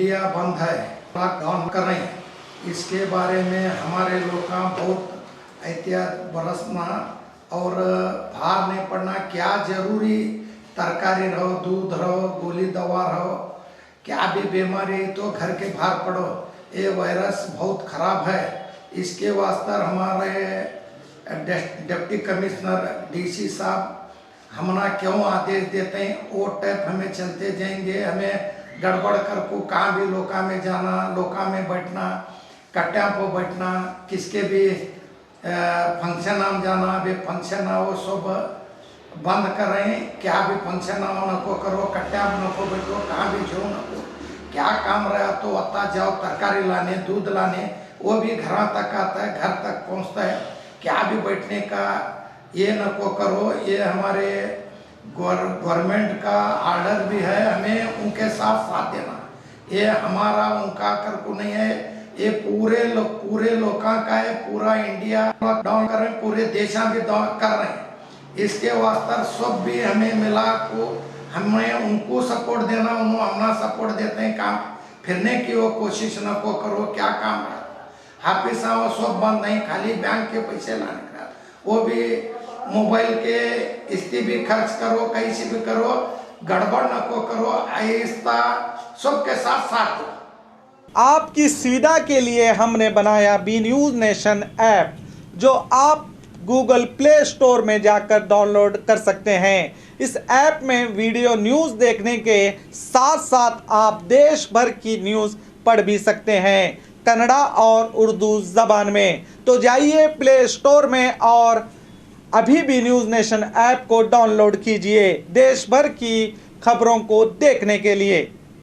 India बंद है, lockdown कर रहे हैं, इसके बारे में हमारे लोग का बहुत एहतियात बरसना और बाहर नहीं पड़ना। क्या जरूरी तरकारी रहो, दूध रहो, गोली दवा रहो, क्या भी बीमारी तो घर के बाहर पड़ो। ये वायरस बहुत खराब है, इसके वास्ते हमारे डिप्टी कमिश्नर डीसी साहब हमना क्यों आदेश देते हैं, वो टाइप हमें चलते जाएंगे। हमें गड़बड़ कर को कहाँ भी लोका में जाना, लोका में बैठना, कट्टा पर बैठना, किसके भी फंक्शन आम जाना, भी फंक्शन आओ सब बंद कर रहे हैं। क्या भी फंक्शन आओ नको करो, कट्टा में नको बैठो, कहाँ भी जो नको, क्या काम रहा तो अता जाओ तरकारी लाने, दूध लाने, वो भी घर तक आता है, घर तक पहुँचता है। क्या भी बैठने का ये नको करो, ये हमारे गवर्नमेंट का ऑर्डर भी है, हमें उनके साथ देना। ये हमारा उनका कर को नहीं है, ये पूरे लोगों का है। पूरा इंडिया लॉकडाउन कर रहे हैं, पूरे देशा भी कर रहे हैं। इसके वास्ते सब भी हमें मिला को हमें उनको सपोर्ट देना, उन्होंने हमना सपोर्ट देते हैं। काम फिरने की वो कोशिश न को करो, क्या काम है हाफिस वो सब बंद नहीं, खाली बैंक के पैसे लाने का, वो भी मोबाइल के स्थिति भी खर्च करो, कहीं से भी करो, गड़बड़ न को करो, आहिस्ता सबके साथ साथ दो। आपकी सुविधा के लिए हमने बनाया बी न्यूज़ नेशन ऐप, जो आप गूगल प्ले स्टोर में जाकर डाउनलोड कर सकते हैं। इस ऐप में वीडियो न्यूज़ देखने के साथ साथ आप देश भर की न्यूज़ पढ़ भी सकते हैं, कन्नड़ा और उर्दू ज़बान में। तो जाइए प्ले स्टोर में और अभी भी न्यूज़ नेशन ऐप को डाउनलोड कीजिए देश भर की खबरों को देखने के लिए।